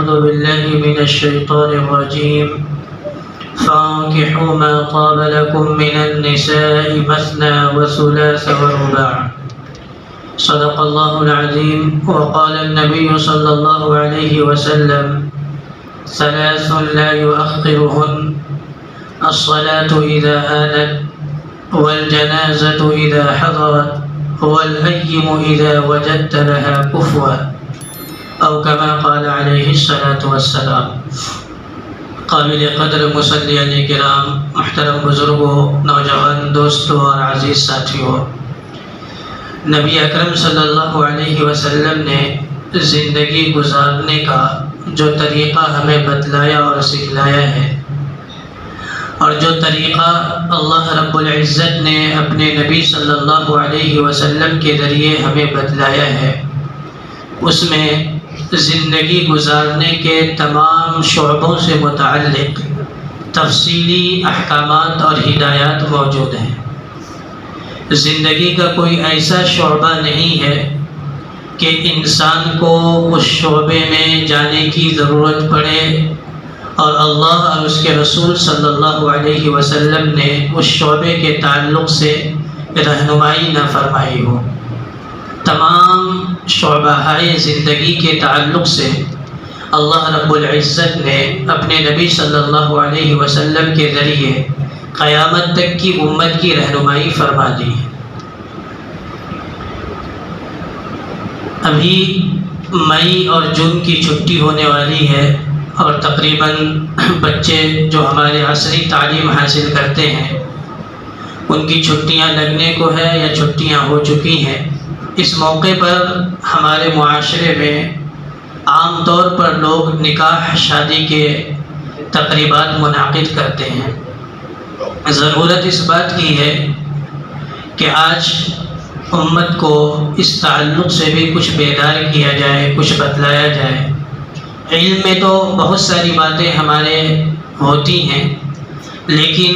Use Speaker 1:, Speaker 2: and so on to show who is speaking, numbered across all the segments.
Speaker 1: أعوذ بالله من الشيطان الرجيم فانكحوا ما طاب لكم من النساء مثنى وثلاث ورباع صدق الله العظيم. وقال النبي صلى الله عليه وسلم ثلاث لا يؤخرهن الصلاة إذا آنت والجنازة إذا حضرت والأيم إذا وجدت لها كفوا أو كما قال عليه الصلاة والسلام. قابل قدر مصلیان کرام، محترم بزرگوں، نوجوان دوستوں اور عزیز ساتھیوں، نبی اکرم صلی اللہ علیہ وسلم نے زندگی گزارنے کا جو طریقہ ہمیں بتلایا اور سکھلایا ہے، اور جو طریقہ اللہ رب العزت نے اپنے نبی صلی اللہ علیہ وسلم کے ذریعے ہمیں بتلایا ہے، اس میں زندگی گزارنے کے تمام شعبوں سے متعلق تفصیلی احکامات اور ہدایات موجود ہیں۔ زندگی کا کوئی ایسا شعبہ نہیں ہے کہ انسان کو اس شعبے میں جانے کی ضرورت پڑے اور اللہ اور اس کے رسول صلی اللہ علیہ وسلم نے اس شعبے کے تعلق سے رہنمائی نہ فرمائی ہو۔ تمام شعبۂ زندگی کے تعلق سے اللہ رب العزت نے اپنے نبی صلی اللہ علیہ وسلم کے ذریعے قیامت تک کی امت کی رہنمائی فرما دی ہے۔ ابھی مئی اور جون کی چھٹی ہونے والی ہے، اور تقریباً بچے جو ہمارے عصری تعلیم حاصل کرتے ہیں ان کی چھٹیاں لگنے کو ہے یا چھٹیاں ہو چکی ہیں۔ اس موقع پر ہمارے معاشرے میں عام طور پر لوگ نکاح شادی کے تقریبات منعقد کرتے ہیں۔ ضرورت اس بات کی ہے کہ آج امت کو اس تعلق سے بھی کچھ بیدار کیا جائے، کچھ بتلایا جائے۔ علم میں تو بہت ساری باتیں ہمارے ہوتی ہیں، لیکن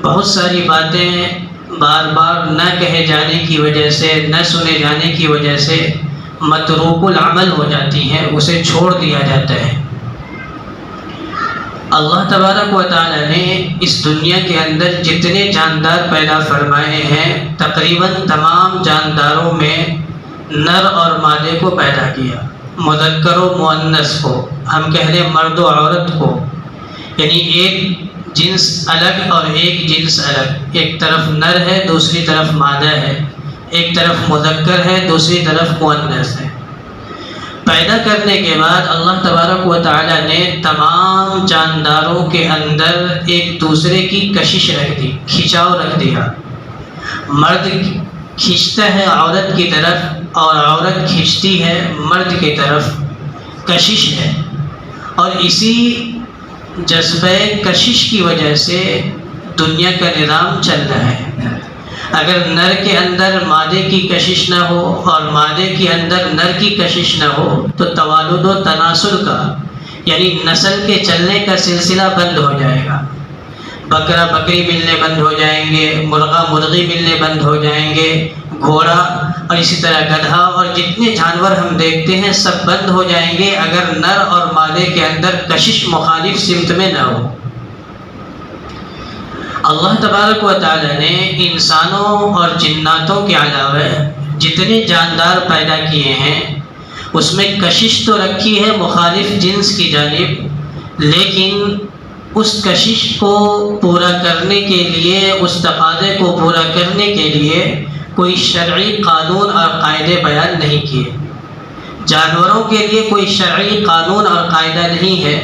Speaker 1: بہت ساری باتیں بار بار نہ کہے جانے کی وجہ سے، نہ سنے جانے کی وجہ سے متروک العمل ہو جاتی ہیں، اسے چھوڑ دیا جاتا ہے۔ اللہ تبارک و تعالی نے اس دنیا کے اندر جتنے جاندار پیدا فرمائے ہیں، تقریباً تمام جانداروں میں نر اور مادے کو پیدا کیا، مذکر و مؤنث کو، ہم کہہ لیں مرد و عورت کو، یعنی ایک جنس الگ اور ایک جنس الگ، ایک طرف نر ہے دوسری طرف مادہ ہے، ایک طرف مذکر ہے دوسری طرف مؤنث ہے۔ پیدا کرنے کے بعد اللہ تبارک و تعالی نے تمام جانداروں کے اندر ایک دوسرے کی کشش رکھ دی، کھچاؤ رکھ دیا۔ مرد کھینچتا ہے عورت کی طرف اور عورت کھینچتی ہے مرد کی طرف، کشش ہے، اور اسی جذبہ کشش کی وجہ سے دنیا کا نظام چل رہا ہے۔ اگر نر کے اندر مادے کی کشش نہ ہو اور مادے کے اندر نر کی کشش نہ ہو تو توالد و تناسل کا، یعنی نسل کے چلنے کا سلسلہ بند ہو جائے گا۔ بکرا بکری ملنے بند ہو جائیں گے، مرغا مرغی ملنے بند ہو جائیں گے، گھوڑا اور اسی طرح گدھا اور جتنے جانور ہم دیکھتے ہیں سب بند ہو جائیں گے اگر نر اور مادے کے اندر کشش مخالف سمت میں نہ ہو۔ اللہ تبارک و تعالی نے انسانوں اور جناتوں کے علاوہ جتنے جاندار پیدا کیے ہیں اس میں کشش تو رکھی ہے مخالف جنس کی جانب، لیکن اس کشش کو پورا کرنے کے لیے، اس تقاضے کو پورا کرنے کے لیے کوئی شرعی قانون اور قاعدے بیان نہیں کیے۔ جانوروں کے لیے کوئی شرعی قانون اور قاعدہ نہیں ہے،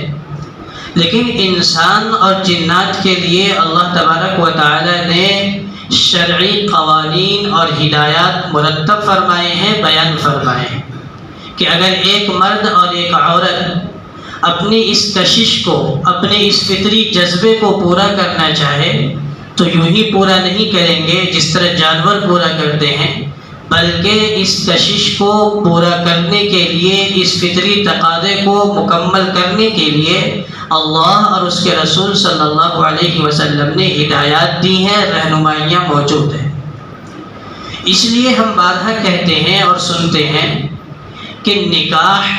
Speaker 1: لیکن انسان اور جنات کے لیے اللہ تبارک و تعالی نے شرعی قوانین اور ہدایات مرتب فرمائے ہیں، بیان فرمائے ہیں کہ اگر ایک مرد اور ایک عورت اپنی اس کشش کو، اپنے اس فطری جذبے کو پورا کرنا چاہے تو یوں ہی پورا نہیں کریں گے جس طرح جانور پورا کرتے ہیں، بلکہ اس کشش کو پورا کرنے کے لیے، اس فطری تقاضے کو مکمل کرنے کے لیے اللہ اور اس کے رسول صلی اللہ علیہ وسلم نے ہدایات دی ہیں، رہنمائیاں موجود ہیں۔ اس لیے ہم بارہا کہتے ہیں اور سنتے ہیں کہ نکاح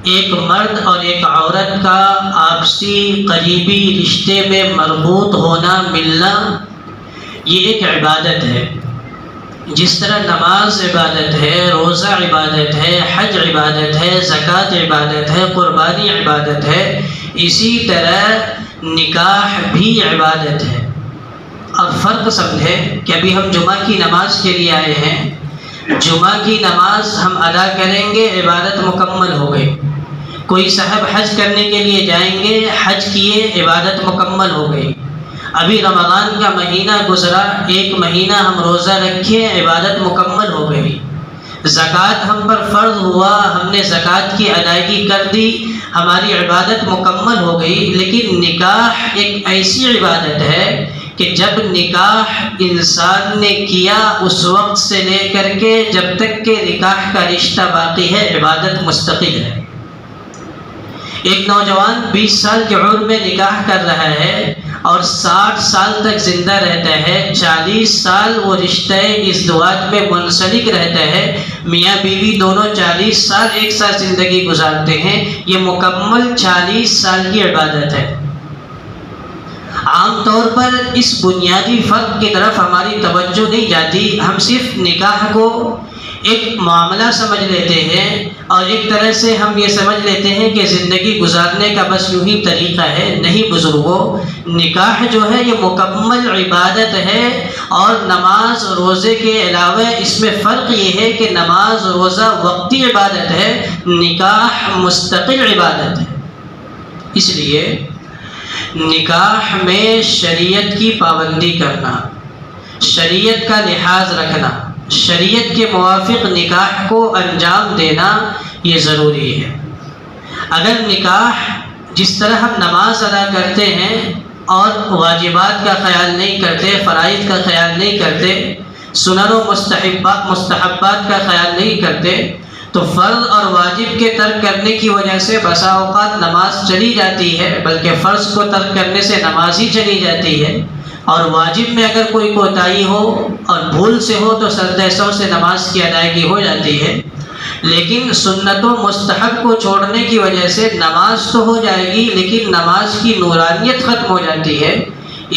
Speaker 1: ایک مرد اور ایک عورت کا آپسی قریبی رشتے میں مربوط ہونا، ملنا، یہ ایک عبادت ہے۔ جس طرح نماز عبادت ہے، روزہ عبادت ہے، حج عبادت ہے، زکوٰۃ عبادت ہے، قربانی عبادت ہے، اسی طرح نکاح بھی عبادت ہے۔ اب فرق سمجھے کہ ابھی ہم جمعہ کی نماز کے لیے آئے ہیں، جمعہ کی نماز ہم ادا کریں گے، عبادت مکمل ہو گئی۔ کوئی صاحب حج کرنے کے لیے جائیں گے، حج کیے، عبادت مکمل ہو گئی۔ ابھی رمضان کا مہینہ گزرا، ایک مہینہ ہم روزہ رکھے، عبادت مکمل ہو گئی۔ زکوٰۃ ہم پر فرض ہوا، ہم نے زکوٰۃ کی ادائیگی کر دی، ہماری عبادت مکمل ہو گئی۔ لیکن نکاح ایک ایسی عبادت ہے کہ جب نکاح انسان نے کیا، اس وقت سے لے کر کے جب تک کہ نکاح کا رشتہ باقی ہے، عبادت مستقل ہے۔ ایک نوجوان 20 سال کے عمر میں نکاح کر رہا ہے اور 60 سال تک زندہ رہتا ہے، 40 سال وہ رشتہ ازدواج میں منسلک رہتا ہے، میاں بیوی دونوں 40 سال ایک ساتھ زندگی گزارتے ہیں، یہ مکمل 40 سال کی عبادت ہے۔ عام طور پر اس بنیادی فرق کی طرف ہماری توجہ نہیں جاتی، ہم صرف نکاح کو ایک معاملہ سمجھ لیتے ہیں اور ایک طرح سے ہم یہ سمجھ لیتے ہیں کہ زندگی گزارنے کا بس یوں ہی طریقہ ہے۔ نہیں بزرگوں، نکاح جو ہے یہ مکمل عبادت ہے، اور نماز روزے کے علاوہ اس میں فرق یہ ہے کہ نماز روزہ وقتی عبادت ہے، نکاح مستقل عبادت ہے۔ اس لیے نکاح میں شریعت کی پابندی کرنا، شریعت کا لحاظ رکھنا، شریعت کے موافق نکاح کو انجام دینا یہ ضروری ہے۔ اگر نکاح جس طرح ہم نماز ادا کرتے ہیں اور واجبات کا خیال نہیں کرتے، فرائض کا خیال نہیں کرتے، سنن و مستحبات کا خیال نہیں کرتے، تو فرض اور واجب کے ترک کرنے کی وجہ سے بسا اوقات نماز چلی جاتی ہے، بلکہ فرض کو ترک کرنے سے نماز ہی چلی جاتی ہے، اور واجب میں اگر کوئی کوتاہی ہو اور بھول سے ہو تو سجدہ سہو سے نماز کی ادائیگی ہو جاتی ہے۔ لیکن سنت و مستحب کو چھوڑنے کی وجہ سے نماز تو ہو جائے گی، لیکن نماز کی نورانیت ختم ہو جاتی ہے۔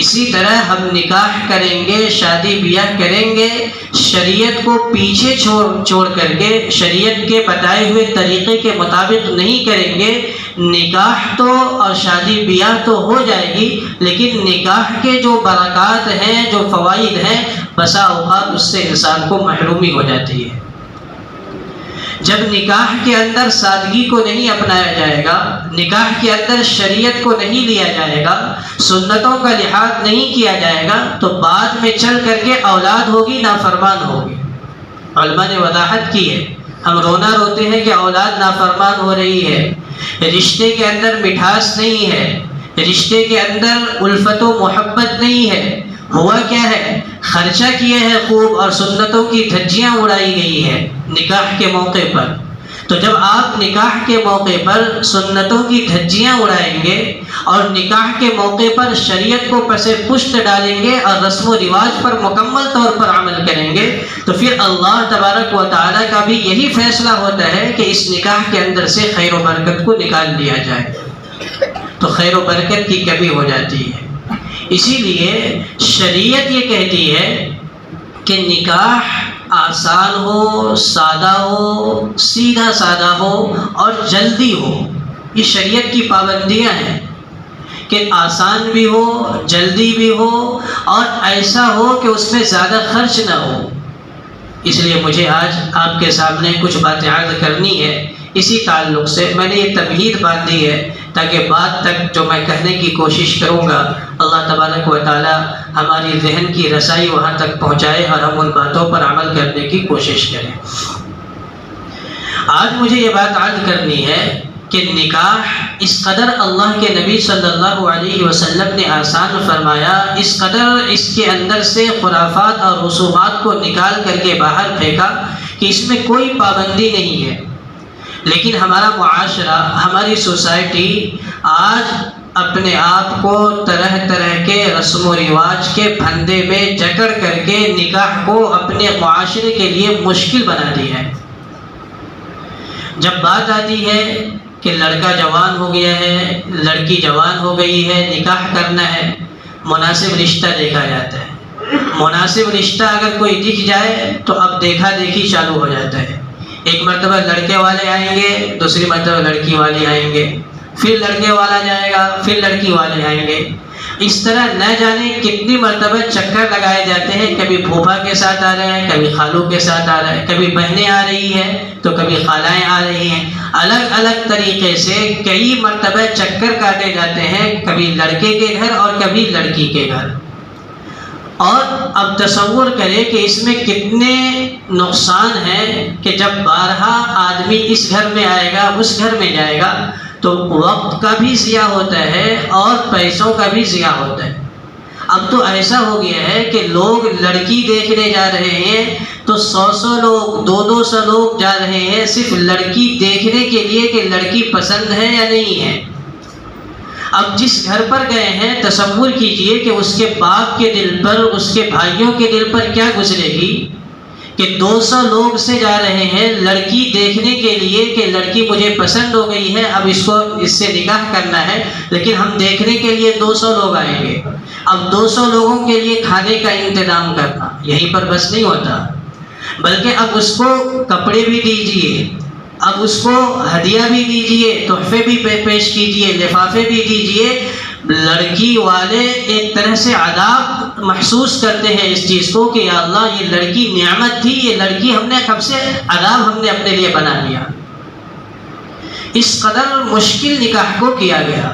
Speaker 1: اسی طرح ہم نکاح کریں گے، شادی بیاہ کریں گے، شریعت کو پیچھے چھوڑ کر کے شریعت کے بتائے ہوئے طریقے کے مطابق نہیں کریں گے، نکاح تو اور شادی بیاہ تو ہو جائے گی، لیکن نکاح کے جو برکات ہیں، جو فوائد ہیں، بسا اوقات اس سے انسان کو محرومی ہو جاتی ہے۔ جب نکاح کے اندر سادگی کو نہیں اپنایا جائے گا، نکاح کے اندر شریعت کو نہیں لیا جائے گا، سنتوں کا لحاظ نہیں کیا جائے گا، تو بعد میں چل کر کے اولاد ہوگی نافرمان ہوگی۔ علماء نے وضاحت کی ہے، ہم رونا روتے ہیں کہ اولاد نافرمان ہو رہی ہے، رشتے کے اندر مٹھاس نہیں ہے، رشتے کے اندر الفت و محبت نہیں ہے، ہوا کیا ہے؟ خرچہ کیا ہے خوب اور سنتوں کی دھجیاں اڑائی گئی ہے نکاح کے موقع پر۔ تو جب آپ نکاح کے موقع پر سنتوں کی دھجیاں اڑائیں گے اور نکاح کے موقع پر شریعت کو پس پشت ڈالیں گے اور رسم و رواج پر مکمل طور پر عمل کریں گے، تو پھر اللہ تبارک و تعالیٰ کا بھی یہی فیصلہ ہوتا ہے کہ اس نکاح کے اندر سے خیر و برکت کو نکال لیا جائے، تو خیر و برکت کی کمی ہو جاتی ہے۔ اسی لیے شریعت یہ کہتی ہے کہ نکاح آسان ہو، سادہ ہو، سیدھا سادہ ہو اور جلدی ہو۔ یہ شریعت کی پابندیاں ہیں کہ آسان بھی ہو، جلدی بھی ہو، اور ایسا ہو کہ اس میں زیادہ خرچ نہ ہو۔ اس لیے مجھے آج آپ کے سامنے کچھ باتیں عرض کرنی ہے۔ اسی تعلق سے میں نے یہ تمہید باندھی ہے تاکہ بعد تک جو میں کہنے کی کوشش کروں گا، اللہ تبارک و تعالی ہماری ذہن کی رسائی وہاں تک پہنچائے اور ہم ان باتوں پر عمل کرنے کی کوشش کریں۔ آج مجھے یہ بات عرض کرنی ہے کہ نکاح اس قدر اللہ کے نبی صلی اللہ علیہ وسلم نے آسان فرمایا، اس قدر اس کے اندر سے خرافات اور رسومات کو نکال کر کے باہر پھینکا کہ اس میں کوئی پابندی نہیں ہے۔ لیکن ہمارا معاشرہ، ہماری سوسائٹی آج اپنے آپ کو طرح طرح کے رسم و رواج کے پھندے میں جکڑ کر کے نکاح کو اپنے معاشرے کے لیے مشکل بنا دیا ہے۔ جب بات آتی ہے کہ لڑکا جوان ہو گیا ہے، لڑکی جوان ہو گئی ہے، نکاح کرنا ہے، مناسب رشتہ دیکھا جاتا ہے۔ مناسب رشتہ اگر کوئی دکھ جائے تو اب دیکھا دیکھی چالو ہو جاتا ہے۔ ایک مرتبہ لڑکے والے آئیں گے، دوسری مرتبہ لڑکی والے آئیں گے، پھر لڑکے والا جائے گا، پھر لڑکی والے آئیں گے۔ اس طرح نہ جانے کتنی مرتبہ چکر لگائے جاتے ہیں، کبھی پھوپھا کے ساتھ آ رہا ہے، کبھی خالو کے ساتھ آ رہا ہے، کبھی بہنیں آ رہی ہیں تو کبھی خالائیں آ رہی ہیں۔ الگ الگ طریقے سے کئی مرتبہ چکر کاٹے جاتے ہیں، کبھی لڑکے کے گھر اور کبھی لڑکی کے گھر۔ اور اب تصور کریں کہ اس میں کتنے نقصان ہیں کہ جب بارہا آدمی اس گھر میں آئے گا، اس گھر میں جائے گا، تو وقت کا بھی ضیاع ہوتا ہے اور پیسوں کا بھی ضیاع ہوتا ہے۔ اب تو ایسا ہو گیا ہے کہ لوگ لڑکی دیکھنے جا رہے ہیں تو 100 لوگ، 200 لوگ جا رہے ہیں صرف لڑکی دیکھنے کے لیے کہ لڑکی پسند ہے یا نہیں ہے۔ اب جس گھر پر گئے ہیں تصور کیجئے کہ اس کے باپ کے دل پر، اس کے بھائیوں کے دل پر کیا گزرے گی کہ 200 لوگ سے جا رہے ہیں لڑکی دیکھنے کے لیے کہ لڑکی مجھے پسند ہو گئی ہے، اب اس سے نکاح کرنا ہے، لیکن ہم دیکھنے کے لیے 200 لوگ آئیں گے۔ اب 200 لوگوں کے لیے کھانے کا انتظام کرنا یہیں پر بس نہیں ہوتا، بلکہ اب اس کو کپڑے بھی دیجئے، اب اس کو ہدیہ بھی دیجئے، تحفے بھی پیش کیجئے، لفافے بھی دیجئے۔ لڑکی والے ایک طرح سے عذاب محسوس کرتے ہیں اس چیز کو کہ یا اللہ یہ لڑکی نعمت تھی، یہ لڑکی ہم نے کب سے عذاب ہم نے اپنے لیے بنا لیا۔ اس قدر مشکل نکاح کو کیا گیا،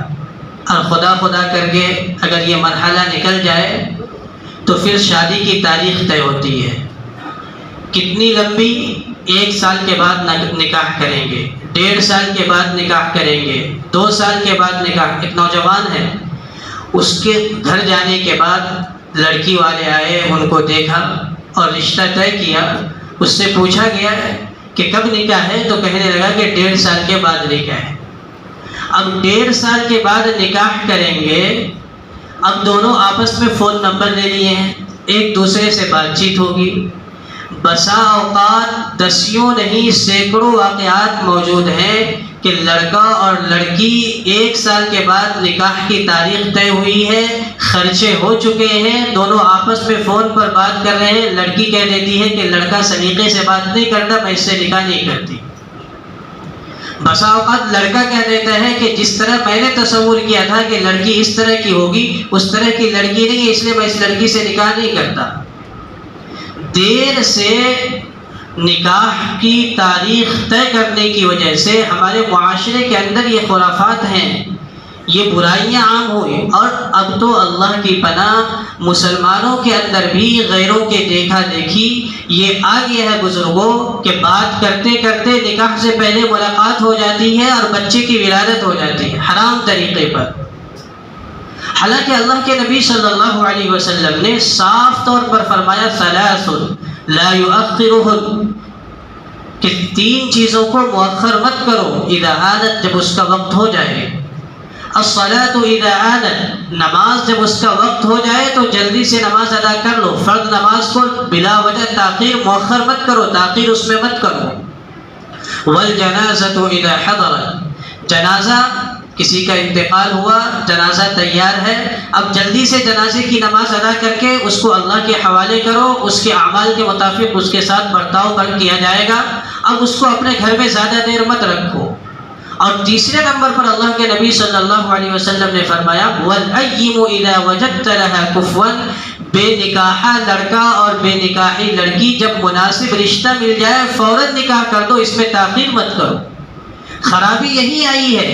Speaker 1: اور خدا کر کے اگر یہ مرحلہ نکل جائے تو پھر شادی کی تاریخ طے ہوتی ہے۔ کتنی لمبی؟ 1 سال کے بعد نکاح کریں گے، 1.5 سال کے بعد نکاح کریں گے، 2 سال کے بعد نکاح۔ ایک نوجوان ہے، اس کے گھر جانے کے بعد لڑکی والے آئے، ان کو دیکھا اور رشتہ طے کیا۔ اس سے پوچھا گیا کہ کب نکاح ہے تو کہنے لگا کہ 1.5 سال کے بعد نکاح ہے۔ اب 1.5 سال کے بعد نکاح کریں گے، اب دونوں آپس میں فون نمبر لے لیے ہیں، ایک دوسرے سے بات چیت ہوگی۔ بسا اوقات دسیوں نہیں سینکڑوں واقعات موجود ہیں کہ لڑکا اور لڑکی 1 سال کے بعد نکاح کی تاریخ طے ہوئی ہے، خرچے ہو چکے ہیں، دونوں آپس میں فون پر بات کر رہے ہیں۔ لڑکی کہہ دیتی ہے کہ لڑکا سلیقے سے بات نہیں کرتا، میں اس سے نکاح نہیں کرتی۔ بسا اوقات لڑکا کہہ دیتا ہے کہ جس طرح میں نے تصور کیا تھا کہ لڑکی اس طرح کی ہوگی، اس طرح کی لڑکی نہیں ہے، اس لیے میں اس لڑکی سے نکاح نہیں کرتا۔ دیر سے نکاح کی تاریخ طے کرنے کی وجہ سے ہمارے معاشرے کے اندر یہ خرافات ہیں، یہ برائیاں عام ہوئی، اور اب تو اللہ کی پناہ مسلمانوں کے اندر بھی غیروں کے دیکھا دیکھی یہ آ گیا ہے بزرگوں کہ بات کرتے کرتے نکاح سے پہلے ملاقات ہو جاتی ہے اور بچے کی ولادت ہو جاتی ہے حرام طریقے پر۔ حالانکہ اللہ کے نبی صلی اللہ علیہ وسلم نے صاف طور پر فرمایا ثلاث لا یؤخرہن، کہ 3 چیزوں کو مؤخر مت کرو، اذا آنت، جب اس کا وقت ہو جائے، الصلاۃ اذا آنت، نماز جب اس کا وقت ہو جائے تو جلدی سے نماز ادا کر لو، فرض نماز کو بلا وجہ تاخیر مؤخر مت کرو، تاخیر اس میں مت کرو۔ والجنازۃ اذا حضرت، جنازہ کسی کا انتقال ہوا، جنازہ تیار ہے، اب جلدی سے جنازے کی نماز ادا کر کے اس کو اللہ کے حوالے کرو، اس کے اعمال کے مطابق اس کے ساتھ برتاؤ کیا جائے گا، اب اس کو اپنے گھر میں زیادہ دیر مت رکھو۔ اور تیسرے نمبر پر اللہ کے نبی صلی اللہ علیہ وسلم نے فرمایا وَالْأَيِّمُ إِذَا وَجَدْتَ لَهَا كُفْوًا، بے نکاحہ لڑکا اور بے نکاحی لڑکی جب مناسب رشتہ مل جائے فوراً نکاح کر دو، اس میں تاخیر مت کرو۔ خرابی یہی آئی ہے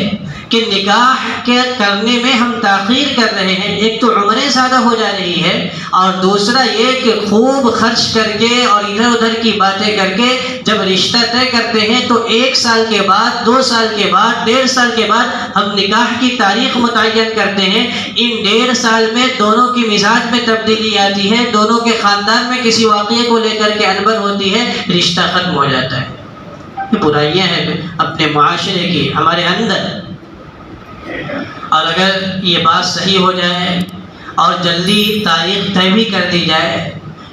Speaker 1: کہ نکاح کے کرنے میں ہم تاخیر کر رہے ہیں، ایک تو عمریں زیادہ ہو جا رہی ہے، اور دوسرا یہ کہ خوب خرچ کر کے اور ادھر ادھر کی باتیں کر کے جب رشتہ طے کرتے ہیں تو 1 سال کے بعد، 2 سال کے بعد، 1.5 سال کے بعد ہم نکاح کی تاریخ متعین کرتے ہیں۔ ان 1.5 سال میں دونوں کی مزاج میں تبدیلی آتی ہے، دونوں کے خاندان میں کسی واقعے کو لے کر کے انبن ہوتی ہے، رشتہ ختم ہو جاتا ہے۔ یہ برائیاں ہیں اپنے معاشرے کی ہمارے اندر، اور اگر یہ بات صحیح ہو جائے اور جلدی تاریخ طے بھی کر دی جائے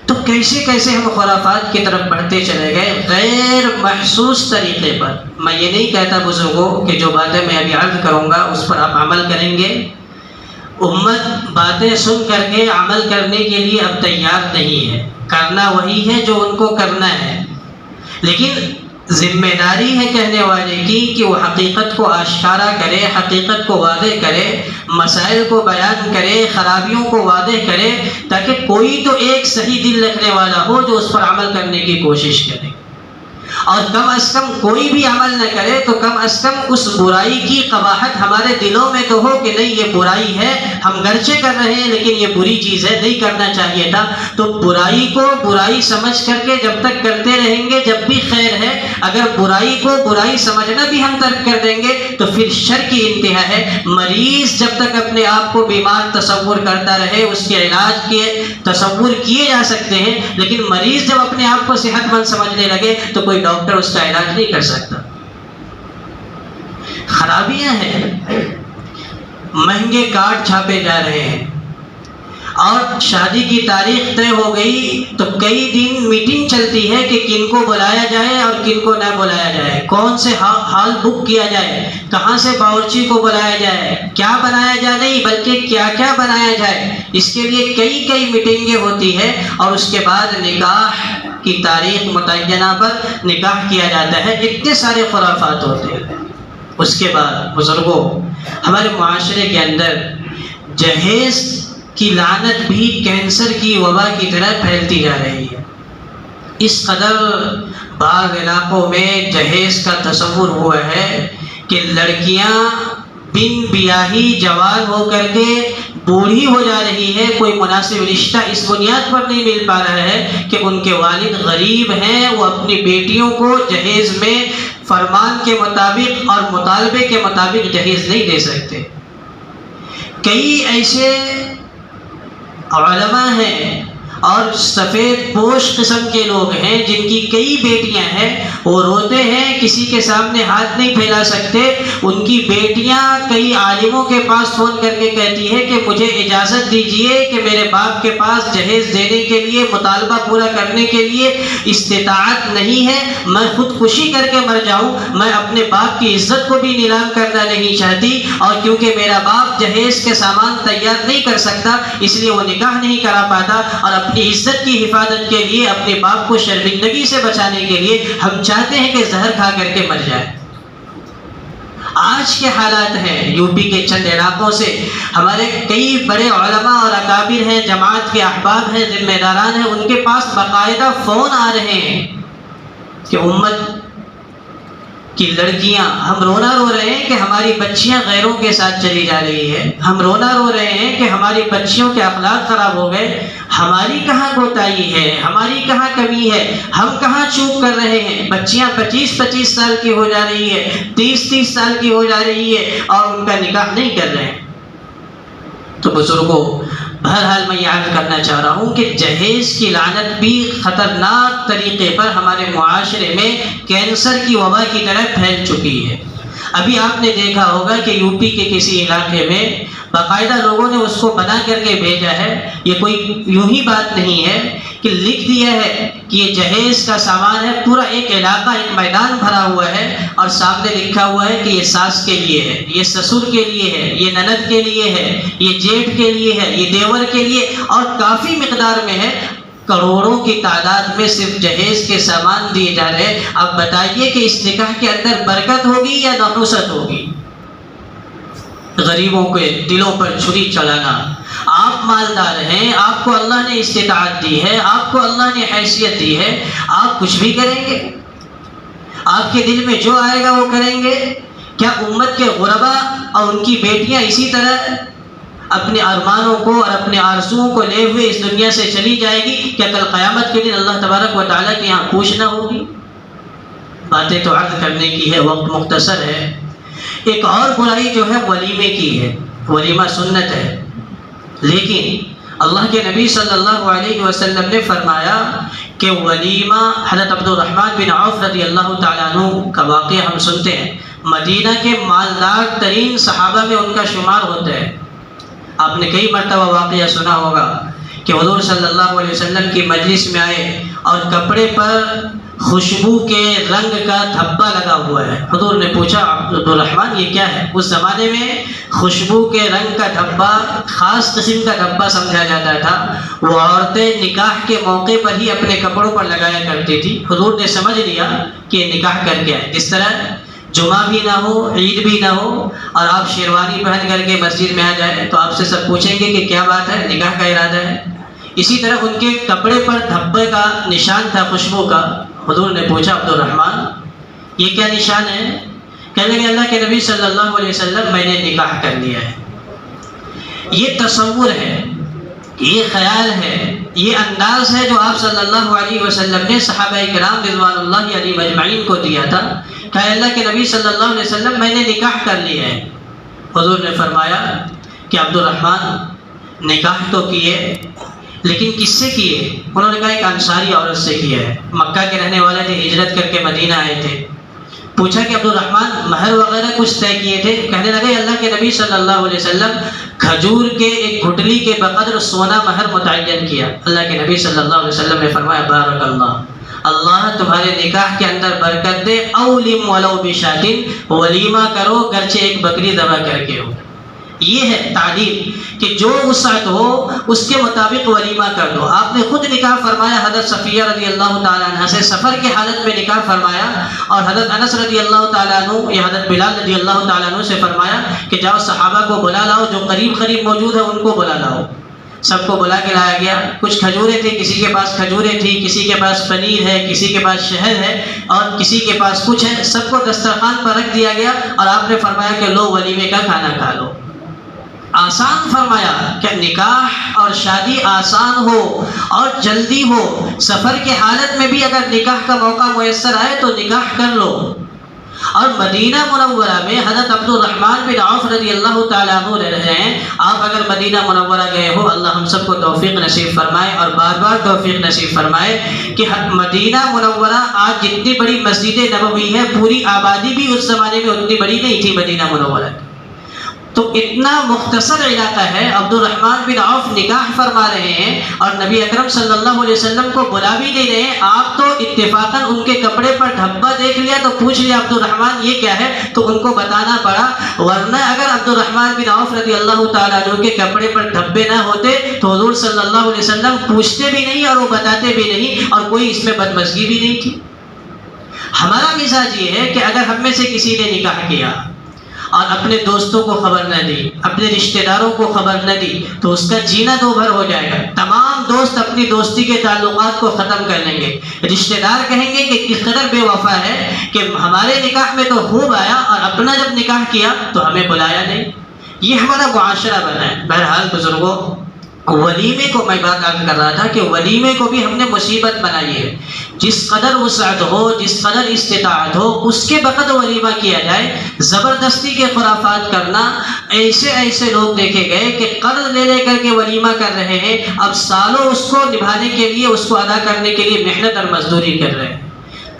Speaker 1: تو کیسے کیسے ہم خرافات کی طرف بڑھتے چلے گئے غیر محسوس طریقے پر. میں یہ نہیں کہتا بزرگوں کہ جو باتیں میں ابھی عرض کروں گا اس پر آپ عمل کریں گے. امت باتیں سن کر کے عمل کرنے کے لیے اب تیار نہیں ہے. کرنا وہی ہے جو ان کو کرنا ہے، لیکن ذمہ داری ہے کہنے والے کی کہ وہ حقیقت کو آشکارا کرے، حقیقت کو واضح کرے، مسائل کو بیان کرے، خرابیوں کو واضح کرے، تاکہ کوئی تو ایک صحیح دل رکھنے والا ہو جو اس پر عمل کرنے کی کوشش کرے. اور کم از کم کوئی بھی عمل نہ کرے تو کم از کم اس برائی کی قباحت ہمارے دلوں میں تو ہو کہ نہیں یہ برائی ہے، ہم گرچہ کر رہے ہیں لیکن یہ بری چیز ہے، نہیں کرنا چاہیے تھا. تو برائی کو برائی سمجھ کر کے جب تک کرتے رہیں گے جب بھی خیر ہے. اگر برائی کو برائی سمجھنا بھی ہم ترک کر دیں گے تو پھر شر کی انتہا ہے. مریض جب تک اپنے آپ کو بیمار تصور کرتا رہے اس کے علاج کے تصور کیے جا سکتے ہیں، لیکن مریض جب اپنے آپ کو صحت مند سمجھنے لگے تو کوئی ڈاکٹر اس کا علاج نہیں کر سکتا. خرابیاں ہیں، مہنگے کارڈ چھاپے جا رہے ہیں، اور شادی کی تاریخ طے ہو گئی تو کئی دن میٹنگ چلتی ہے کہ کن کو بلایا جائے اور کن کو نہ بلایا جائے، کون سے ہال بک کیا جائے، کہاں سے باورچی کو بلایا جائے، کیا بنایا جائے، نہیں بلکہ کیا کیا بنایا جائے. اس کے لیے کئی میٹنگیں ہوتی ہے اور اس کے بعد نکاح کی تاریخ متعینہ پر نکاح کیا جاتا ہے. اتنے سارے خرافات ہوتے ہیں. اس کے بعد بزرگوں، ہمارے معاشرے کے اندر جہیز کی لعنت بھی کینسر کی وبا کی طرح پھیلتی جا رہی ہے. اس قدر بعض علاقوں میں جہیز کا تصور ہوا ہے کہ لڑکیاں بن بیاہی جوان ہو کر کے بوڑھی ہو جا رہی ہے، کوئی مناسب رشتہ اس بنیاد پر نہیں مل پا رہا ہے کہ ان کے والد غریب ہیں، وہ اپنی بیٹیوں کو جہیز میں فرمان کے مطابق اور مطالبے کے مطابق جہیز نہیں دے سکتے. کئی ایسے علماء ہیں اور سفید پوش قسم کے لوگ ہیں جن کی کئی بیٹیاں ہیں، وہ روتے ہیں، کسی کے سامنے ہاتھ نہیں پھیلا سکتے. ان کی بیٹیاں کئی عالموں کے پاس فون کر کے کہتی ہے کہ مجھے اجازت دیجئے کہ میرے باپ کے پاس جہیز دینے کے لیے مطالبہ پورا کرنے کے لیے استطاعت نہیں ہے، میں خودکشی کر کے مر جاؤں، میں اپنے باپ کی عزت کو بھی نیلام کرنا نہیں چاہتی، اور کیونکہ میرا باپ جہیز کے سامان تیار نہیں کر سکتا اس لیے وہ نکاح نہیں کرا پاتا، اور اپنی عزت کی حفاظت کے لیے، اپنے باپ کو شرمندگی سے بچانے کے لیے ہم چاہتے ہیں کہ زہر کھا کر کے مر جائے. آج کے حالات ہیں یو پی کے چند علاقوں سے ہمارے کئی بڑے علماء اور اکابر ہیں، جماعت کے احباب ہیں، ذمہ داران ہیں، ان کے پاس باقاعدہ فون آ رہے ہیں کہ امت کی لڑکیاں، ہم رونا رو رہے ہیں کہ ہماری بچیاں غیروں کے ساتھ چلی جا رہی ہے، ہم رونا رو رہے ہیں کہ ہماری بچیوں کے اخلاق خراب ہو گئے. ہماری کہاں کوتاہی ہے، ہماری کہاں کمی ہے، ہم کہاں چوک کر رہے ہیں. بچیاں 25 سال کی ہو جا رہی ہے، 30 سال کی ہو جا رہی ہے اور ان کا نکاح نہیں کر رہے ہیں. تو بزرگوں، بہرحال میں یہ عرض کرنا چاہ رہا ہوں کہ جہیز کی لعنت بھی خطرناک طریقے پر ہمارے معاشرے میں کینسر کی وبا کی طرح پھیل چکی ہے. ابھی آپ نے دیکھا ہوگا کہ یو پی کے کسی علاقے میں باقاعدہ لوگوں نے اس کو بنا کر کے بھیجا ہے، یہ کوئی یوں ہی بات نہیں ہے کہ لکھ دیا ہے کہ یہ جہیز کا سامان ہے، پورا ایک علاقہ، ایک میدان بھرا ہوا ہے اور سامنے لکھا ہوا ہے کہ یہ ساس کے لیے ہے، یہ سسر کے لیے ہے، یہ نند کے لیے ہے، یہ جیٹھ کے لیے ہے، یہ دیور کے لیے، اور کافی مقدار میں ہے. کروڑوں کی تعداد میں صرف جہیز کے سامان دیے جا رہے ہیں. اب بتائیے کہ اس نکاح کے اندر برکت ہوگی یا نحوست ہوگی؟ غریبوں کے دلوں پر چھری چلانا. آپ مالدار ہیں، آپ کو اللہ نے استطاعت دی ہے، آپ کو اللہ نے حیثیت دی ہے، آپ کچھ بھی کریں گے، آپ کے دل میں جو آئے گا وہ کریں گے. کیا امت کے غربا اور ان کی بیٹیاں اسی طرح اپنے ارمانوں کو اور اپنے آرزوؤں کو لے ہوئے اس دنیا سے چلی جائے گی؟ کیا کل قیامت کے دن اللہ تبارک و تعالیٰ کے یہاں پوچھنا ہوگی؟ باتیں تو عرض کرنے کی ہے، وقت مختصر ہے. ایک اور برائی جو ہے ولیمے کی ہے. ولیمہ سنت ہے، لیکن اللہ کے نبی صلی اللہ علیہ وسلم نے فرمایا کہ ولیمہ، حضرت عبد الرحمن بن عوف رضی اللہ تعالیٰ عنہ کا واقعہ ہم سنتے ہیں. مدینہ کے مالدار ترین صحابہ میں ان کا شمار ہوتا ہے. آپ نے کئی مرتبہ واقعہ سنا ہوگا کہ حضور صلی اللہ علیہ وسلم کی مجلس میں آئے اور کپڑے پر خوشبو کے رنگ کا دھبا لگا ہوا ہے. حضور نے پوچھا عبدالرحمن یہ کیا ہے؟ اس زمانے میں خوشبو کے رنگ کا دھبا خاص قسم کا دھبا سمجھا جاتا تھا. وہ عورتیں نکاح کے موقع پر ہی اپنے کپڑوں پر لگایا کرتی تھی. حضور نے سمجھ لیا کہ نکاح کر کے آئے. جس طرح جمعہ بھی نہ ہو، عید بھی نہ ہو اور آپ شیروانی پہن کر کے مسجد میں آ جائیں تو آپ سے سب پوچھیں گے کہ کیا بات ہے، نکاح کا ارادہ ہے. اسی طرح ان کے کپڑے پر دھبے کا نشان تھا خوشبو کا. حضور نے پوچھا عبدالرحمن یہ کیا نشان ہے؟ کہنے لگے اللہ کے نبی صلی اللہ علیہ وسلم میں نے نکاح کر لیا ہے. یہ تصور ہے، یہ خیال ہے، یہ انداز ہے جو آپ صلی اللہ علیہ وسلم نے صحابہ کرام رضوان اللہ علیہ مجمعین کو دیا تھا کہ اللہ کے نبی صلی اللہ علیہ وسلم میں نے نکاح کر لیا ہے. حضور نے فرمایا کہ عبدالرحمن نکاح تو کیے لیکن کس سے کیے؟ انہوں نے کہا ایک انصاری عورت سے کیا ہے. مکہ کے رہنے والے تھے، ہجرت کر کے مدینہ آئے تھے. پوچھا کہ عبدالرحمن مہر وغیرہ کچھ طے کیے تھے؟ کہنے لگے اللہ کے نبی صلی اللہ علیہ وسلم کھجور کے ایک گھٹلی کے بقدر سونا مہر متعین کیا. اللہ کے نبی صلی اللہ علیہ وسلم نے فرمایا بارک اللہ تمہارے نکاح کے اندر برکت دے. اولم ولو بشاتن، ولیمہ کرو گرچہ ایک بکری ذبح کر کے ہو. یہ ہے تعلیم کہ جو وسعت ہو اس کے مطابق ولیمہ کر دو. آپ نے خود نکاح فرمایا حضرت صفیہ رضی اللہ تعالیٰ عنہ سے، سفر کی حالت میں نکاح فرمایا. اور حضرت انس رضی اللہ تعالیٰ عنہ یا حضرت بلال رضی اللہ تعالیٰ عنہ سے فرمایا کہ جاؤ صحابہ کو بلا لاؤ، جو قریب موجود ہے ان کو بلا لاؤ. سب کو بلا کے لایا گیا. کچھ کھجوریں تھیں، کسی کے پاس کھجوریں تھیں، کسی کے پاس پنیر ہے، کسی کے پاس شہد ہے اور کسی کے پاس کچھ ہے. سب کو دسترخوان پر رکھ دیا گیا اور آپ نے فرمایا کہ لو ولیمے کا کھانا کھا لو. آسان فرمایا کہ نکاح اور شادی آسان ہو اور جلدی ہو. سفر کی حالت میں بھی اگر نکاح کا موقع میسر آئے تو نکاح کر لو. اور مدینہ منورہ میں حضرت عبدالرحمن بن عوف رضی اللہ تعالیٰ عنہ رہ رہے ہیں. آپ اگر مدینہ منورہ گئے ہو، اللہ ہم سب کو توفیق نصیب فرمائے اور بار بار توفیق نصیب فرمائے کہ مدینہ منورہ آج جتنی بڑی مسجد نبوی ہے، پوری آبادی بھی اس زمانے میں اتنی بڑی نہیں تھی مدینہ منورہ. تو اتنا مختصر علاقہ ہے. عبدالرحمن بن عوف نکاح فرما رہے ہیں اور نبی اکرم صلی اللہ علیہ وسلم کو بلا بھی نہیں رہے ہیں. آپ تو اتفاقاً ان کے کپڑے پر دھبا دیکھ لیا تو پوچھ لیا عبدالرحمن یہ کیا ہے، تو ان کو بتانا پڑا. ورنہ اگر عبدالرحمن بن عوف رضی اللہ تعالیٰ عنہ کے کپڑے پر دھبے نہ ہوتے تو حضور صلی اللہ علیہ وسلم پوچھتے بھی نہیں اور وہ بتاتے بھی نہیں اور کوئی اس میں بدمزگی بھی نہیں تھی. ہمارا مزاج یہ ہے کہ اگر ہم میں سے کسی نے نکاح کیا اور اپنے دوستوں کو خبر نہ دی، اپنے رشتہ داروں کو خبر نہ دی تو اس کا جینا دو بھر ہو جائے گا. تمام دوست اپنی دوستی کے تعلقات کو ختم کر لیں گے. رشتہ دار کہیں گے کہ کس قدر بے وفا ہے کہ ہمارے نکاح میں تو خوب آیا اور اپنا جب نکاح کیا تو ہمیں بلایا نہیں. یہ ہمارا معاشرہ بنا ہے. بہرحال بزرگوں، ولیمے کو میں بات کر رہا تھا کہ ولیمے کو بھی ہم نے مصیبت بنائی ہے. جس قدر وسعت ہو، جس قدر استطاعت ہو اس کے بقدر ولیمہ کیا جائے. زبردستی کے خرافات کرنا، ایسے لوگ دیکھے گئے کہ قرض لے کر کے ولیمہ کر رہے ہیں. اب سالوں اس کو نبھانے کے لیے، اس کو ادا کرنے کے لیے محنت اور مزدوری کر رہے ہیں.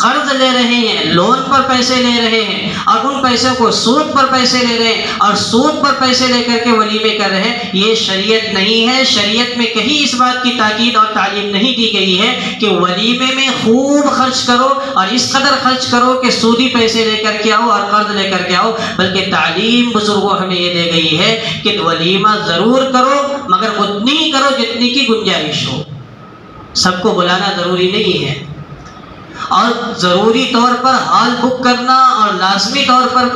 Speaker 1: قرض لے رہے ہیں، لون پر پیسے لے رہے ہیں اور ان پیسوں کو سود پر پیسے لے رہے ہیں اور سود پر پیسے لے کر کے ولیمے کر رہے ہیں. یہ شریعت نہیں ہے. شریعت میں کہیں اس بات کی تاکید اور تعلیم نہیں دی گئی ہے کہ ولیمے میں خوب خرچ کرو اور اس قدر خرچ کرو کہ سودی پیسے لے کر کے آؤ اور قرض لے کر کے آؤ. بلکہ تعلیم بزرگوں ہمیں یہ دے گئی ہے کہ ولیمہ ضرور کرو مگر اتنی ہی کرو جتنی کی گنجائش ہو. سب کو بلانا ضروری نہیں ہے اور ضروری طور پر ہال بک کرنا اور لازمی طور پر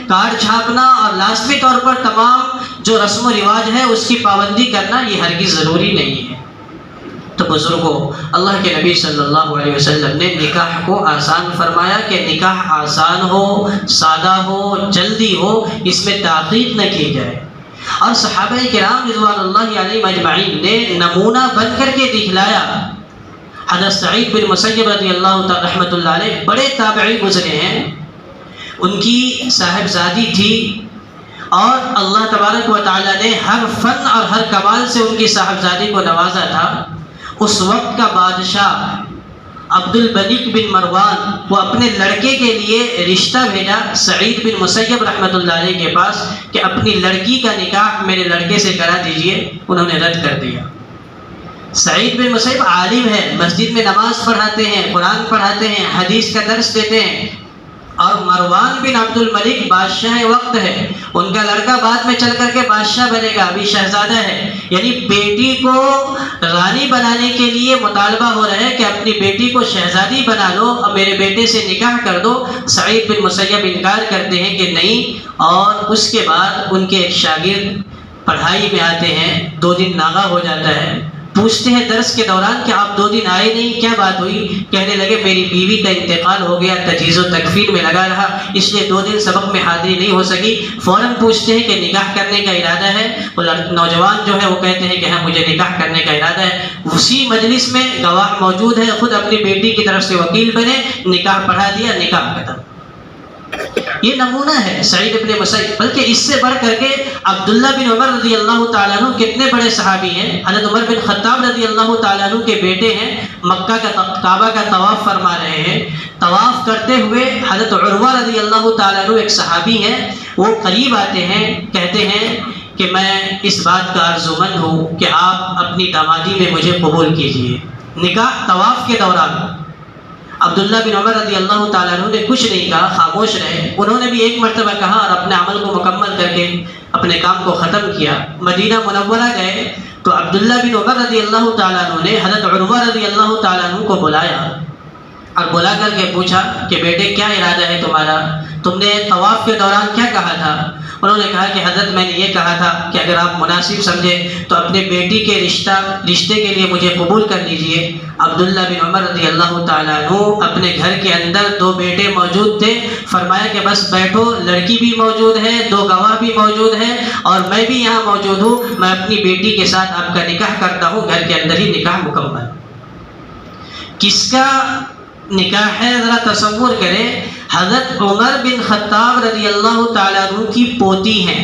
Speaker 1: کارڈ چھاپنا اور لازمی طور پر تمام جو رسم و رواج ہے اس کی پابندی کرنا یہ ہرگز ضروری نہیں ہے. تو بزرگوں، اللہ کے نبی صلی اللہ علیہ وسلم نے نکاح کو آسان فرمایا کہ نکاح آسان ہو، سادہ ہو، جلدی ہو، اس میں تاخیر نہ کی جائے. اور صحابہ کرام رضوان اللہ علیہ مجمعین نے نمونہ بن کر کے دکھلایا. حضرت سعید بن مسیب رضی اللہ تعالی رحمۃ اللہ علیہ بڑے تابعی گزرے ہیں. ان کی صاحبزادی تھی اور اللہ تبارک و تعالی نے ہر فن اور ہر کمال سے ان کی صاحبزادی کو نوازا تھا. اس وقت کا بادشاہ عبد الملک بن مروان وہ اپنے لڑکے کے لیے رشتہ بھیجا سعید بن مسیب رحمۃ اللہ علیہ کے پاس کہ اپنی لڑکی کا نکاح میرے لڑکے سے کرا دیجئے. انہوں نے رد کر دیا. سعید بن مسیب عالم ہے، مسجد میں نماز پڑھاتے ہیں، قرآن پڑھاتے ہیں، حدیث کا درس دیتے ہیں. اور مروان بن عبد الملک بادشاہ وقت ہے، ان کا لڑکا بعد میں چل کر کے بادشاہ بنے گا، ابھی شہزادہ ہے. یعنی بیٹی کو رانی بنانے کے لیے مطالبہ ہو رہا ہے کہ اپنی بیٹی کو شہزادی بنا لو اور میرے بیٹے سے نکاح کر دو. سعید بن مسیب انکار کرتے ہیں کہ نہیں. اور اس کے بعد ان کے ایک شاگرد پڑھائی میں آتے ہیں، 2 دن ناغا ہو جاتا ہے. پوچھتے ہیں درس کے دوران کہ آپ 2 دن آئے نہیں، کیا بات ہوئی؟ کہنے لگے میری بیوی کا انتقال ہو گیا، تجہیز و تکفین میں لگا رہا، اس لیے 2 دن سبق میں حاضری نہیں ہو سکی. فوراً پوچھتے ہیں کہ نکاح کرنے کا ارادہ ہے؟ وہ نوجوان جو ہے وہ کہتے ہیں کہ ہاں مجھے نکاح کرنے کا ارادہ ہے. اسی مجلس میں گواہ موجود ہے، خود اپنی بیٹی کی طرف سے وکیل بنے، نکاح پڑھا دیا، نکاح ختم. یہ نمونہ ہے سعید بن مسیب. بلکہ اس سے بڑھ کر کے عبداللہ بن عمر رضی اللہ تعالیٰ عنہ کتنے بڑے صحابی ہیں. حضرت عمر بن خطاب رضی اللہ تعالیٰ عنہ کے بیٹے ہیں، مکہ کا کعبہ کا طواف فرما رہے ہیں. طواف کرتے ہوئے حضرت عروہ رضی اللہ تعالیٰ عنہ ایک صحابی ہیں، وہ قریب آتے ہیں، کہتے ہیں کہ میں اس بات کا آرزومند ہوں کہ آپ اپنی دامادی میں مجھے قبول کیجیے. نکاح طواف کے دوران عبداللہ بن عمر رضی اللہ تعالیٰ عنہ نے کچھ نہیں کہا، خاموش رہے. انہوں نے بھی ایک مرتبہ کہا اور اپنے عمل کو مکمل کر کے اپنے کام کو ختم کیا. مدینہ منورہ گئے تو عبداللہ بن عمر رضی اللہ تعالیٰ عنہ نے حضرت عروہ رضی اللہ تعالیٰ عنہ کو بلایا اور بلا کر کے پوچھا کہ بیٹے کیا ارادہ ہے تمہارا؟ تم نے طواف کے دوران کیا کہا تھا؟ انہوں نے کہا کہ حضرت میں نے یہ کہا تھا کہ اگر آپ مناسب سمجھے تو اپنے بیٹی کے رشتے کے لیے مجھے قبول کر لیجئے. عبداللہ بن عمر رضی اللہ تعالیٰ عنہ اپنے گھر کے اندر 2 بیٹے موجود تھے، فرمایا کہ بس بیٹھو، لڑکی بھی موجود ہے، 2 گواہ بھی موجود ہیں اور میں بھی یہاں موجود ہوں، میں اپنی بیٹی کے ساتھ آپ کا نکاح کرتا ہوں. گھر کے اندر ہی نکاح مکمل. کس کا نکاح ہے؟ ذرا تصور کریں. حضرت عمر بن خطاب رضی اللہ تعالیٰ عنہ کی پوتی ہیں.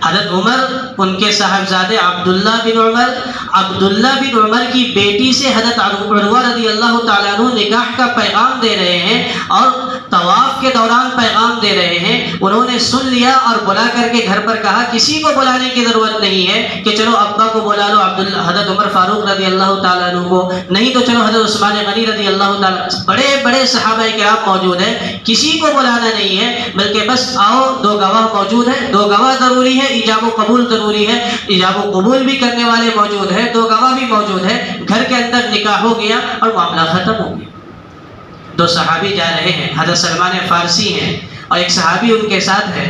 Speaker 1: حضرت عمر ان کے صاحبزادے عبداللہ بن عمر کی بیٹی سے حضرت عروہ رضی اللہ تعالیٰ عنہ نکاح کا پیغام دے رہے ہیں اور طواف کے دوران پیغام دے رہے ہیں. انہوں نے سن لیا اور بلا کر کے گھر پر کہا کسی کو بلانے کی ضرورت نہیں ہے کہ چلو ابا کو بلا لو، حضرت عمر فاروق رضی اللہ تعالیٰ عنہ کو، نہیں تو چلو حضرت عثمان غنی رضی اللہ تعالیٰ. بڑے بڑے صحابہ کرام موجود ہیں، کسی کو بلانا نہیں ہے، بلکہ بس آؤ، 2 گواہ موجود ہیں. 2 گواہ ضروری ہے، ایجاب و قبول ضروری ہے، ایجاب و قبول بھی کرنے والے موجود ہیں، 2 گواہ بھی موجود ہیں. گھر کے اندر نکاح ہو گیا اور معاملہ ختم ہو گیا. 2 صحابی جا رہے ہیں، حضرت سلمان فارسی ہیں اور ایک صحابی ان کے ساتھ ہے.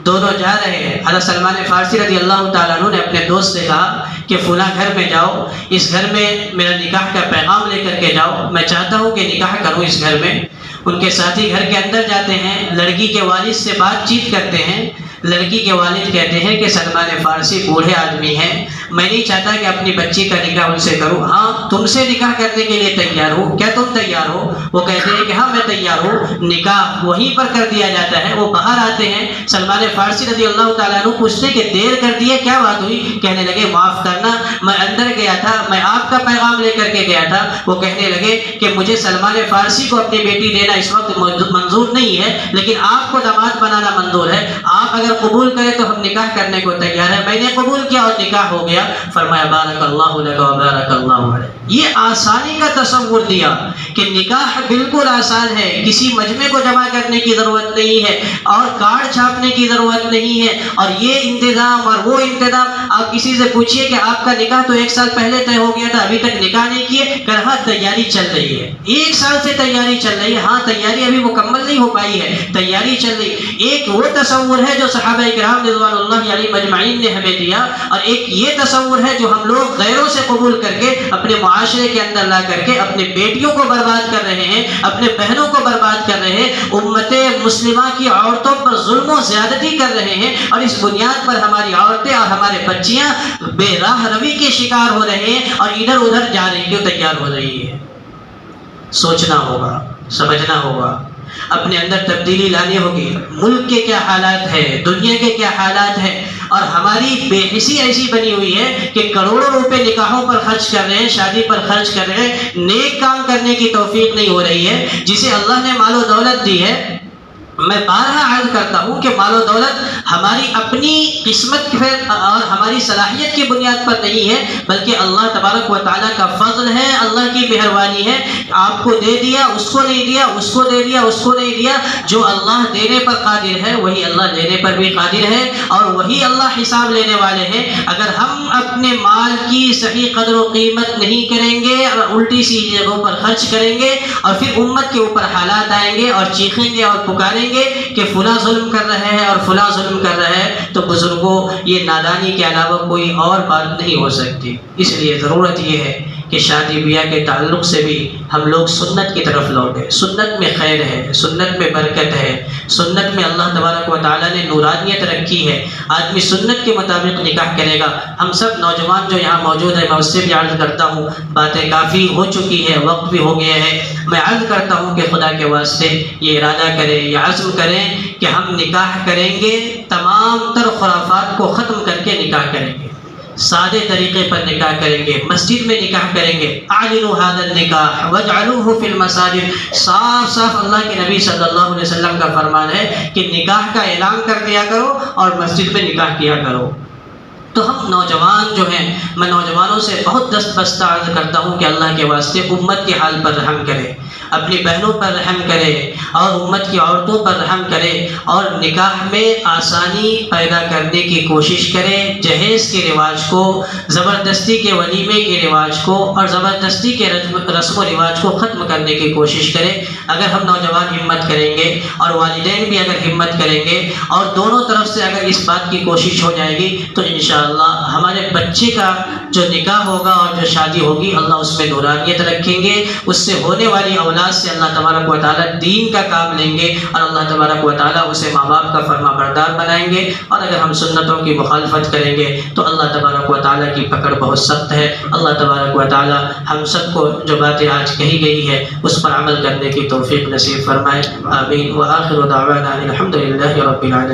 Speaker 1: دونوں جا رہے ہیں. حضرت سلمان فارسی رضی اللہ تعالیٰ عنہ نے اپنے دوست سے کہا کہ فلاں گھر میں جاؤ، اس گھر میں میرا نکاح کا پیغام لے کر کے جاؤ، میں چاہتا ہوں کہ نکاح کروں اس گھر میں. ان کے ساتھی گھر کے اندر جاتے ہیں، لڑکی کے والد سے بات چیت کرتے ہیں. لڑکی کے والد کہتے ہیں کہ سلمان فارسی بوڑھے آدمی ہیں، میں نہیں چاہتا کہ اپنی بچی کا نکاح ان سے کروں. ہاں تم سے نکاح کرنے کے لیے تیار ہوں، کیا تم تیار ہو؟ وہ کہتے ہیں کہ ہاں میں تیار ہوں. نکاح وہیں پر کر دیا جاتا ہے. وہ باہر آتے ہیں، سلمان فارسی رضی اللہ تعالیٰ عنہ پوچھتے کہ دیر کر دی ہے، کیا بات ہوئی؟ کہنے لگے معاف کرنا، میں اندر گیا تھا، میں آپ کا پیغام لے کر کے گیا تھا. وہ کہنے لگے کہ مجھے سلمان فارسی کو اپنی بیٹی دینا اس وقت منظور نہیں ہے، لیکن آپ کو داماد بنانا منظور ہے. آپ اگر قبول کرے تو ہم نکاح کرنے کو تیار ہیں. میں نے قبول کیا اور نکاح ہو گیا. فرمایا بارک اللہ لک و بارک اللہ علیک. یہ آسانی کا تصور دیا کہ نکاح بالکل آسان ہے، کسی مجمع کو جمع کرنے کی ضرورت نہیں ہے اور کارڈ چھاپنے کی ضرورت نہیں ہے اور یہ انتظام اور وہ انتظام. آپ کسی سے پوچھئے کہ آپ کا نکاح تو 1 سال پہلے طے ہو گیا تھا، ابھی تک نکاح نہیں کیے. ہاں تیاری چل رہی ہے، 1 سال سے تیاری چل رہی ہے. ہاں تیاری ابھی مکمل نہیں ہو پائی ہے، تیاری چل رہی. ایک وہ تصور ہے جو صحابہ کرام رضوان اللہ علیہم اجمعین نے ہمیں دیا، اور ایک یہ تصور ہے جو ہم لوگ غیروں سے قبول کر کے اپنے معاشرے کے اندر لا کر کے اپنے بیٹیوں کو برباد کر رہے ہیں، اپنے بہنوں کو برباد کر رہے ہیں، امت مسلمہ کی عورتوں پر ظلم و زیادتی کر رہے ہیں. اور اس بنیاد پر ہماری عورتیں اور ہمارے بچیاں بے راہ روی کے شکار ہو رہے ہیں اور ادھر ادھر جانے کے تیار ہو رہی ہے. سوچنا ہوگا، سمجھنا ہوگا، اپنے اندر تبدیلی لانی ہوگی. ملک کے کیا حالات ہیں، دنیا کے کیا حالات ہیں، اور ہماری بے حسی ایسی بنی ہوئی ہے کہ کروڑوں روپے نکاحوں پر خرچ کر رہے ہیں، شادی پر خرچ کر رہے ہیں، نیک کام کرنے کی توفیق نہیں ہو رہی ہے. جسے اللہ نے مال و دولت دی ہے، میں بارہا عرض کرتا ہوں کہ مال و دولت ہماری اپنی قسمت اور ہماری صلاحیت کی بنیاد پر نہیں ہے، بلکہ اللہ تبارک و تعالیٰ کا فضل ہے، اللہ کی مہربانی ہے۔ آپ کو دے دیا، اس کو نہیں دیا، اس کو دے دیا، اس کو نہیں دیا۔ جو اللہ دینے پر قادر ہے وہی اللہ لینے پر بھی قادر ہے، اور وہی اللہ حساب لینے والے ہیں۔ اگر ہم اپنے مال کی صحیح قدر و قیمت نہیں کریں گے اور الٹی سی جگہوں پر خرچ کریں گے، اور پھر امت کے اوپر حالات آئیں گے اور چیخیں گے اور پکاریں گے کہ فلاں ظلم کر رہے ہیں اور فلاں ظلم کر رہے ہیں، تو بزرگوں یہ نادانی کے علاوہ کوئی اور بات نہیں ہو سکتی۔ اس لیے ضرورت یہ ہے کہ شادی بیاہ کے تعلق سے بھی ہم لوگ سنت کی طرف لوٹیں۔ سنت میں خیر ہے، سنت میں برکت ہے، سنت میں اللہ تبارک و تعالیٰ نے نورانیت رکھی ہے۔ آدمی سنت کے مطابق نکاح کرے گا۔ ہم سب نوجوان جو یہاں موجود ہیں، میں اس سے بھی عرض کرتا ہوں، باتیں کافی ہو چکی ہے، وقت بھی ہو گیا ہے، میں عرض کرتا ہوں کہ خدا کے واسطے یہ ارادہ کریں، یہ عزم کریں کہ ہم نکاح کریں گے، تمام تر خرافات کو ختم کر کے نکاح کریں گے، سادے طریقے پر نکاح کریں گے، مسجد میں نکاح کریں گے۔ اعلنوا هذا النکاح واجعلوه في المساجد، صاف صاف اللہ کے نبی صلی اللہ علیہ وسلم کا فرمان ہے کہ نکاح کا اعلان کر دیا کرو اور مسجد میں نکاح کیا کرو۔ تو ہم نوجوان جو ہیں، میں نوجوانوں سے بہت دست بستہ عرض کرتا ہوں کہ اللہ کے واسطے امت کے حال پر رحم کرے، اپنی بہنوں پر رحم کرے اور امت کی عورتوں پر رحم کرے، اور نکاح میں آسانی پیدا کرنے کی کوشش کرے، جہیز کے رواج کو، زبردستی کے ولیمے کے رواج کو اور زبردستی کے رسم و رواج کو ختم کرنے کی کوشش کرے۔ اگر ہم نوجوان ہمت کریں گے اور والدین بھی اگر ہمت کریں گے اور دونوں طرف سے اگر اس بات کی کوشش ہو جائے گی، تو انشاءاللہ ہمارے بچے کا جو نکاح ہوگا اور جو شادی ہوگی، اللہ اس میں نورانیت رکھیں گے، اس سے ہونے والی اولاد سے اللہ تبارک و تعالیٰ دین کا کام لیں گے، اور اللہ تبارک و تعالیٰ اسے ماں باپ کا فرما بردار بنائیں گے۔ اور اگر ہم سنتوں کی مخالفت کریں گے تو اللہ تبارک و تعالیٰ کی پکڑ بہت سخت ہے۔ اللہ تبارک و تعالیٰ ہم سب کو جو باتیں آج کہی گئی ہے اس پر عمل کرنے کی توفیق نصیب فرمائے، آمین۔ وآخر دعوانا الحمد للہ رب العالمین۔